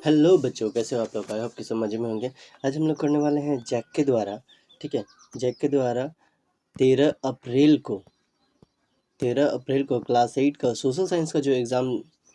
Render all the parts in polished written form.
Hello बच्चों, कैसे हो आप लोग? आई होप कि सब मज़े में होंगे। आज हम लोग करने वाले हैं जैक के द्वारा, ठीक है। जैक के द्वारा 13 अप्रैल को 13 अप्रैल को क्लास 8 का सोशल साइंस का जो एग्ज़ाम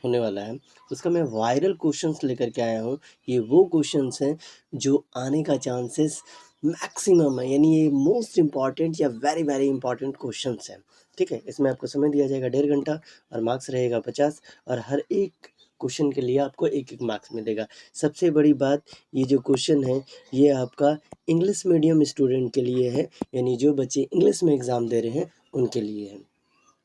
होने वाला है, उसका मैं वायरल क्वेश्चंस लेकर के आया हूँ। ये वो क्वेश्चंस हैं जो आने का चांसेस मैक्सिमम है, यानी ये मोस्ट इम्पॉर्टेंट या वेरी वेरी इंपॉर्टेंट क्वेश्चंस हैं, ठीक है। इसमें आपको समय दिया जाएगा 1.5 घंटा और मार्क्स रहेगा 50, और हर एक क्वेश्चन के लिए आपको 1-1 मार्क्स मिलेगा। सबसे बड़ी बात, ये जो क्वेश्चन है ये आपका इंग्लिश मीडियम स्टूडेंट के लिए है, यानी जो बच्चे इंग्लिश में एग्ज़ाम दे रहे हैं उनके लिए है,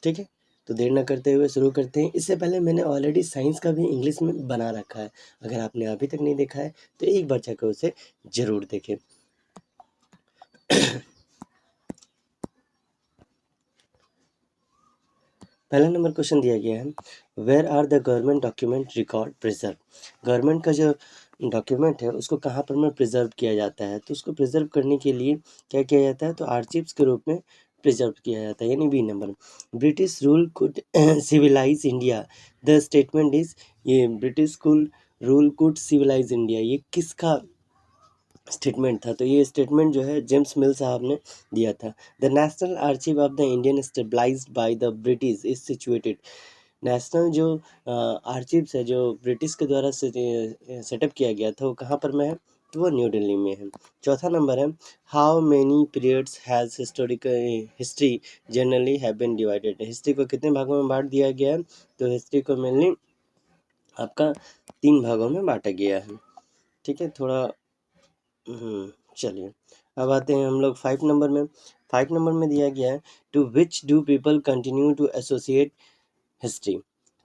ठीक है। तो देर ना करते हुए शुरू करते हैं। इससे पहले मैंने ऑलरेडी साइंस का भी इंग्लिश में बना रखा है, अगर आपने अभी तक नहीं देखा है तो एक बार जाकर उसे ज़रूर देखें। पहला नंबर क्वेश्चन दिया गया है, where are the government document record preserve. Government का जो डॉक्यूमेंट है उसको कहाँ पर में प्रिजर्व किया जाता है, तो उसको प्रिजर्व करने के लिए क्या किया जाता है, तो आर्चिव्स के रूप में प्रिजर्व किया जाता है, यानी B number. British rule could civilise India, the statement is, ये British rule could civilise India, ये किसका स्टेटमेंट था, तो ये स्टेटमेंट जो है जेम्स मिल साहब ने दिया था। The national archive of the Indian stabilized by the British is situated. National जो आर्चिव्स है जो ब्रिटिश के द्वारा सेटअप किया गया था, वो कहाँ पर में है, तो वो न्यू दिल्ली में है। चौथा नंबर है, how many periods has historical history generally have been divided. History को कितने भागों में बांट दिया गया है, तो हिस्ट्री को मेनली आपका 3 भागों में बांटा गया है, ठीक है। थोड़ा चलिए अब आते हैं हम लोग 5 नंबर में। 5 नंबर में दिया गया है, to which do people continue to associate history,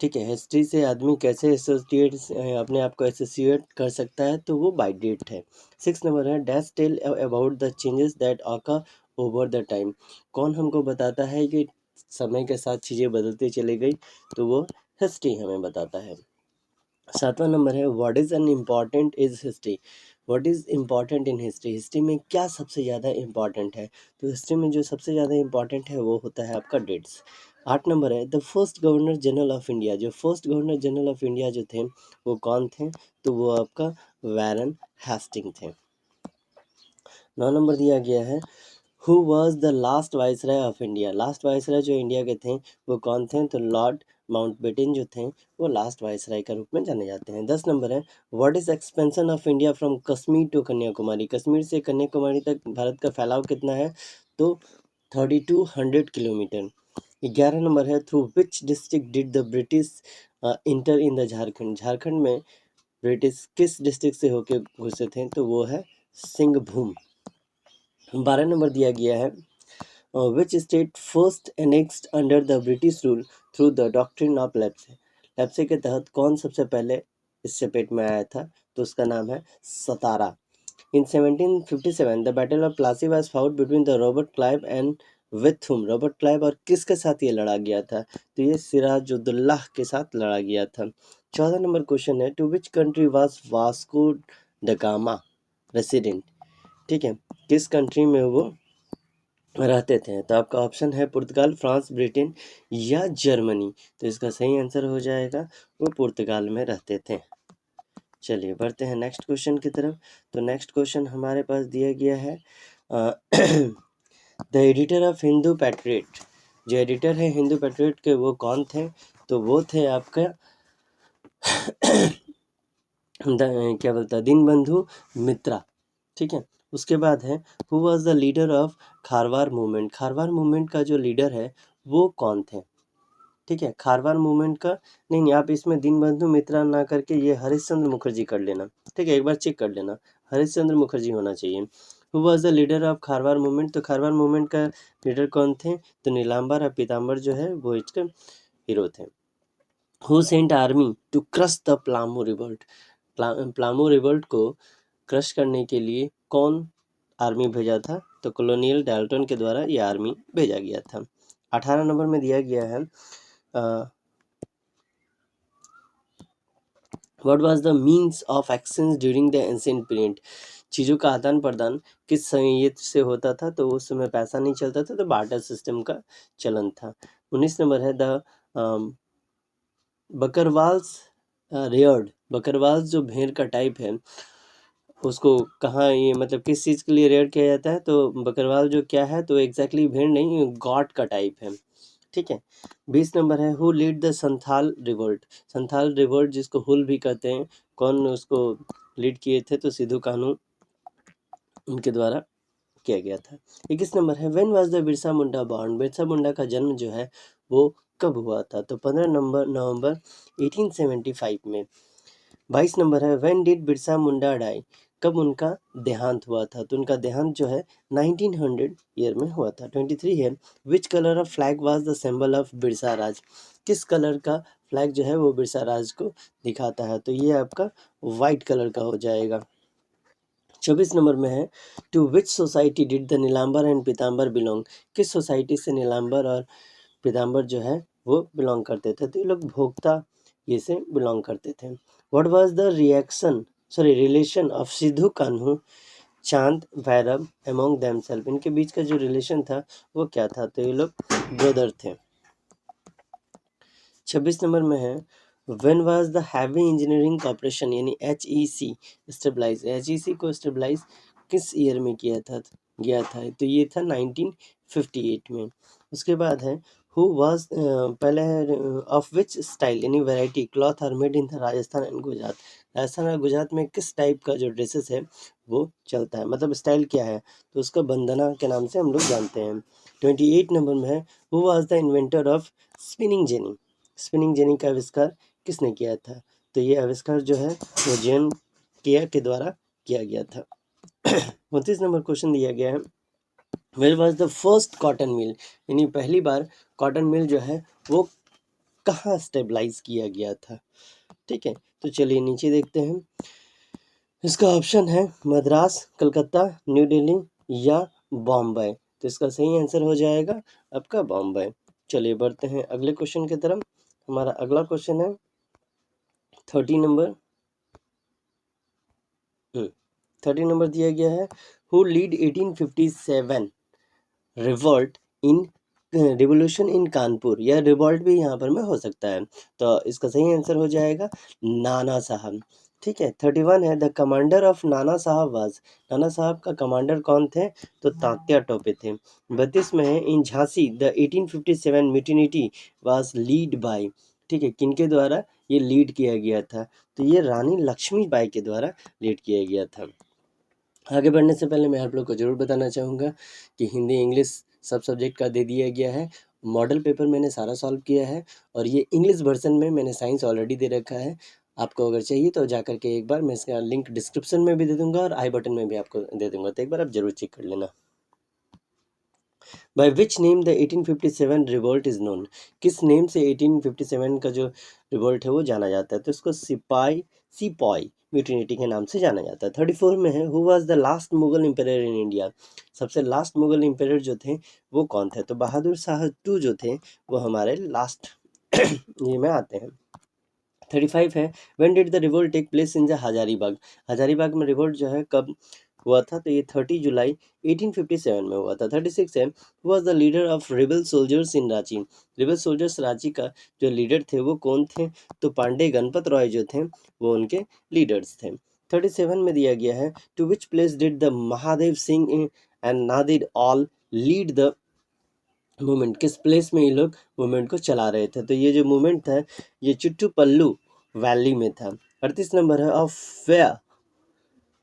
ठीक है। हिस्ट्री से आदमी कैसे एसोसिएट अपने आप को एसोसिएट कर सकता है, तो वो बाय डेट है। 6 नंबर है, dash tell about the changes that occur over the time. कौन हमको बताता है कि समय के साथ चीज़ें बदलती चली गई, तो वो हिस्ट्री हमें बताता है। 7वां नंबर है, what is an important is history. What is important in history, history में क्या सबसे ज़्यादा इम्पॉर्टेंट है, तो हिस्ट्री में जो सबसे ज़्यादा इम्पॉर्टेंट है वो होता है आपका डेट्स। 8 नंबर है, the first governor general of India. जो first governor general of India जो थे वो कौन थे, तो वो आपका वैरन हेस्टिंग थे। 9 नंबर दिया गया है, who was the last viceroy of India. Last viceroy जो इंडिया के थे वो कौन थे, तो लॉर्ड माउंटबेटन जो थे वो लास्ट वाइसराय के रूप में जाने जाते हैं। 10 नंबर है, what is expansion of India from Kashmir to Kanyakumari. Kashmir से कन्याकुमारी तक भारत का फैलाव कितना है, तो 3200 किलोमीटर। 11 नंबर है, through which district did the British inter in the Jharkhand. Jharkhand में ब्रिटिश किस डिस्ट्रिक्ट से होके घुसे थे, तो वो है सिंहभूम। 12 नंबर दिया गया है, which state first annexed under the British rule through the doctrine of lapse. Lapse के तहत कौन सबसे पहले इस चपेट में आया था, तो उसका नाम है सतारा। इन 1757 the battle of Plassey was fought between the Robert Clive and with whom. Robert Clive और किसके साथ ये लड़ा गया था, तो ये सिराजुद्दौला के साथ लड़ा गया था। 14 नंबर क्वेश्चन है, to which country was Vasco da Gama resident, ठीक है। किस कंट्री में वो रहते थे, तो आपका ऑप्शन है पुर्तगाल, फ्रांस, ब्रिटेन या जर्मनी। तो इसका सही आंसर हो जाएगा वो पुर्तगाल में रहते थे। चलिए बढ़ते हैं नेक्स्ट क्वेश्चन की तरफ। तो नेक्स्ट क्वेश्चन हमारे पास दिया गया है, the editor of Hindu patriot. जो एडिटर है हिंदू पैट्रियट के वो कौन थे, तो वो थे आपका क्या बोलता है, दीनबंधु मित्रा, ठीक है। उसके बाद है, who was the leader of Kharwar movement. Kharwar movement का जो लीडर है वो कौन थे, ठीक है। खारवार मूवमेंट का नहीं, आप इसमें दीनबंधु मित्रा ना करके ये हरिश्चंद्र मुखर्जी कर लेना, ठीक है। एक बार चेक कर लेना, हरिश्चंद्र मुखर्जी होना चाहिए। Who was the leader of Kharwar movement, तो खारवार मूवमेंट का लीडर कौन थे, तो नीलांबर और पीताम्बर जो है वो इसके हीरो थे। Who sent army to crush the Palamu revolt. Palamu revolt को क्रश करने के लिए कौन आर्मी भेजा था, तो कॉलोनियल डाल्टन के द्वारा ये आर्मी भेजा गया था। 18 नंबर में दिया गया है, what was the means of exchange during the ancient period. चीज़ों का आदान प्रदान किस समय से होता था, तो उस समय पैसा नहीं चलता था, तो बार्टर सिस्टम का चलन था। 19 नंबर है, द बकरवाल्स रेयर्ड बकरवाल जो भेड़ का टाइप है उसको कहाँ ये मतलब किस चीज़ के लिए रेयर किया जाता है, तो बकरवाल जो क्या है तो एग्जैक्टली भेड़ नहीं, गॉट का टाइप है। ठीक है। 20 नंबर है, who lead the Santhal revolt. Santhal revolt जिसको हुल भी कहते हैं, कौन उसको लीड किए थे, तो सिद्धू कान्हू उनके द्वारा किया गया था। 21 नंबर है, when was the Birsa Munda born. Birsa Munda का जन्म जो है वो कब हुआ था, तो 15 नवंबर 1875 में। 22 नंबर है, when did Birsa Munda die. कब उनका देहांत हुआ था, तो उनका देहांत जो है 1900 ईयर में हुआ था। 23 है, which colour of flag was the symbol of Birsa Raj. किस कलर का फ्लैग जो है वो बिरसा राज को दिखाता है, तो ये आपका वाइट कलर का हो जाएगा। 24 नंबर में है, to which society did the Nilambar and Pitambar belong. किस सोसाइटी से नीलांबर और पीताम्बर जो है वो बिलोंग करते थे, तो ये लोग भोक्ता ये से बिलोंग करते थे। What was the relation of Sidhu Kanhu चांद भैरव अमोंग देमसेल्फ। इनके बीच का जो रिलेशन था वो क्या था, तो ये लोग ब्रदर थे। 26 नंबर में है, when was the heavy engineering corporation यानी HEC स्टेबलाइज। HEC को स्टेबलाइज किस ईयर में गया था, तो ये था 1958 में। उसके बाद है, हु वाज पहले है ऑफ विच स्टाइल यानी variety cloth are made in the Rajasthan and Gujarat. Rajasthan और गुजरात में किस टाइप का जो ड्रेसेस है वो चलता है, मतलब स्टाइल क्या है, तो उसका बंदना के नाम से हम लोग जानते हैं। 28 नंबर में है, who was the inventor of spinning jenny. Spinning jenny का आविष्कार किसने किया था, तो ये आविष्कार जो है वो जेन केयर के द्वारा किया गया था। 29 नंबर क्वेश्चन दिया गया है, where was the first cotton mill. यानी पहली बार कॉटन मिल जो है वो कहाँ स्टेबलाइज किया गया था। ठीक है, तो चलिए नीचे देखते हैं। इसका ऑप्शन है मद्रास, कलकत्ता, न्यू दिल्ली या बॉम्बे। तो इसका सही आंसर हो जाएगा आपका बॉम्बे। चलिए बढ़ते हैं अगले क्वेश्चन की तरफ। हमारा अगला क्वेश्चन है 30 नंबर। 30 नंबर दिया गया है, who lead 1857 revolt in revolution in Kanpur. या रिवॉल्ट भी यहाँ पर में हो सकता है, तो इसका सही आंसर हो जाएगा नाना साहब। ठीक है। 31 है, द कमांडर ऑफ नाना साहब वाज। नाना साहब का कमांडर कौन थे, तो तात्या टोपे थे। 32 में है, in Jhansi the 1857 mutiny was led by. ठीक है, किनके द्वारा ये लीड किया गया था, तो ये रानी लक्ष्मीबाई के द्वारा लीड किया गया था। आगे बढ़ने से पहले मैं आप लोग को ज़रूर बताना चाहूँगा कि हिंदी इंग्लिश सब सब्जेक्ट का दे दिया गया है। मॉडल पेपर मैंने सारा सॉल्व किया है और ये इंग्लिश वर्जन में मैंने साइंस ऑलरेडी दे रखा है। आपको अगर चाहिए तो जा कर के एक बार मैं इसका लिंक डिस्क्रिप्शन में भी दे दूँगा और आई बटन में भी आपको दे दूँगा, तो एक बार आप ज़रूर चेक कर लेना। By which name the 1857 revolt is known. किस नेम से 1857 का जो रिवोल्ट है वो जाना जाता है, तो इसको सिपाही म्यूटिनिटी के नाम से जाना जाता है। 34 में है, who was the last Mughal empire in India. सबसे लास्ट मुगल एम्पायर जो थे वो कौन थे, तो बहादुर शाह 2 जो थे वो हमारे लास्ट ये में आते हैं। 35 है, when did the revolt take place in the Hazaribagh. Hazaribagh में रिवोल्ट जो है कब हुआ था, तो ये 30 जुलाई 1857 में हुआ था। 36 है, was the leader of rebel soldiers in Ranchi. Rebel soldiers Ranchi का जो लीडर थे वो कौन थे, तो पांडे गणपत रॉय जो थे वो उनके लीडर्स थे। 37 में दिया गया है, to which place did the Mahadev Singh and Nadir Ali lead the movement. किस प्लेस में ये लोग मूवमेंट को चला रहे थे, तो ये जो मूवमेंट था ये चुट्टू पल्लू वैली में था। 38 नंबर है, of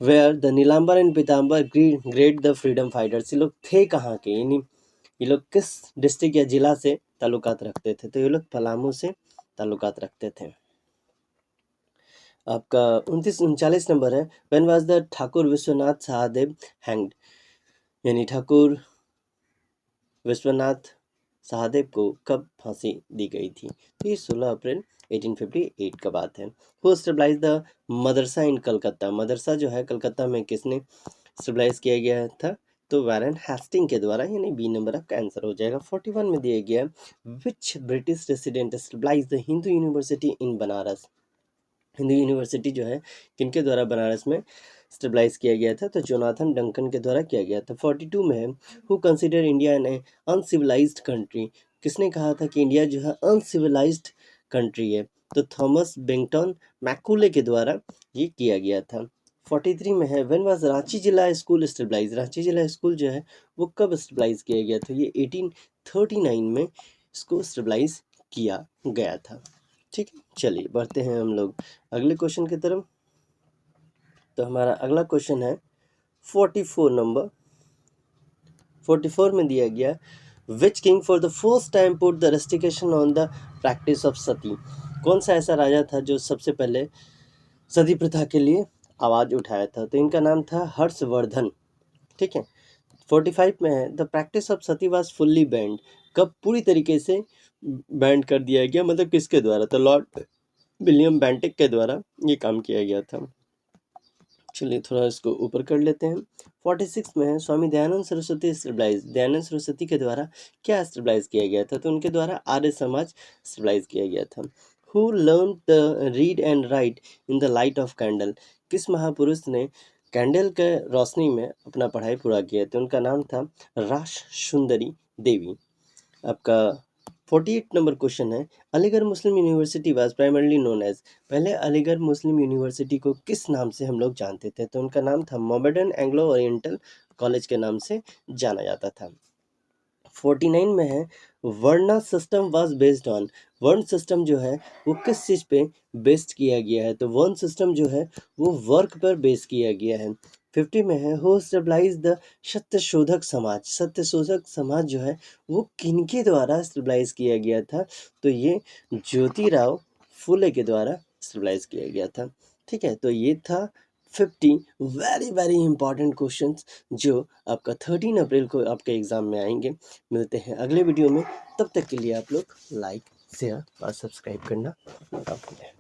where the Nilambar and Pitambar great the freedom fighters. ये लोग थे कहाँ के, यानी ये लोग किस डिस्ट्रिक्ट या जिला से ताल्लुकात रखते थे, तो ये लोग पलामू से ताल्लुकात रखते थे। आपका 39 नंबर है, when was the Thakur Vishwanath Sahdeo hanged. यानी ठाकुर विश्वनाथ सहदेव को कब फांसी दी गई थी, तो ये 16 अप्रैल 1858 का बात है। हु स्टेबलाइज द मदरसा इन कलकत्ता। मदरसा जो है कलकत्ता में किसने स्टेबलाइज किया गया था, तो वैरन हेस्टिंग के द्वारा, यानी बी नंबर आपका आंसर हो जाएगा। 41 में दिया गया, which British resident stabilize the Hindu university in Banaras. Hindu university जो है किनके द्वारा बनारस में स्टेबलाइज किया गया था, तो जोनाथन डंकन के द्वारा किया गया था। 42 में है, who consider India an uncivilized country. किसने कहा था कि इंडिया जो है अनसिविलाइज्ड कंट्री है, तो थॉमस बेंगटन मैकूले के द्वारा ये किया गया था। 43 में है, व्हेन वाज रांची जिला स्कूल स्टेबलाइज, रांची जिला स्कूल जो है वो कब स्टेबलाइज किया गया था? ये 1839 में इसको स्टेबलाइज किया गया था। ठीक है, चलिए बढ़ते हैं हम लोग अगले क्वेश्चन की तरफ। तो हमारा अगला क्वेश्चन है 44 नंबर। 44 में दिया गया, which king for the first time put the restriction on the practice of sati? कौन सा ऐसा राजा था जो सबसे पहले सती प्रथा के लिए आवाज उठाया था? तो इनका नाम था हर्षवर्धन। ठीक है। 45 में है, the practice of Sati was fully band, कब पूरी तरीके से बैंड कर दिया गया, मतलब किसके द्वारा? तो लॉर्ड विलियम बेंटिक के द्वारा ये काम किया गया था। चलिए थोड़ा इसको ऊपर कर लेते हैं। 46 में है, स्वामी दयानंद सरस्वती स्टेबलाइज, दयानंद सरस्वती के द्वारा क्या स्टेबलाइज किया गया था? तो उनके द्वारा आर्य समाज स्टेबलाइज किया गया था। Who learn the read and right in the light of candle, किस महापुरुष ने कैंडल के रोशनी में अपना पढ़ाई पूरा किया? तो उनका नाम था रास सुंदरी देवी। आपका 48 नंबर क्वेश्चन है, Aligarh Muslim University was primarily known as, पहले अलीगढ़ मुस्लिम यूनिवर्सिटी को किस नाम से हम लोग जानते थे? तो उनका नाम था मोमेडन एंग्लो ओरिएंटल कॉलेज के नाम से जाना जाता था। 49 में है, वर्ना सिस्टम वाज बेस्ड ऑन, वर्ण सिस्टम जो है वो किस चीज़ पे बेस्ड किया गया है? तो वर्ण सिस्टम जो है वो वर्क पर बेस किया गया है। 50 में है, who stabilise the Satyashodhak Samaj, Satyashodhak Samaj जो है वो किनके द्वारा स्टेबलाइज किया गया था? तो ये ज्योतिराव फुले के द्वारा स्टेबलाइज किया गया था। ठीक है, तो ये था 50 वेरी वेरी इंपॉर्टेंट क्वेश्चंस जो आपका 13 अप्रैल को आपके एग्ज़ाम में आएंगे। मिलते हैं अगले वीडियो में, तब तक के लिए आप लोग लाइक शेयर और सब्सक्राइब करना ना भूलें।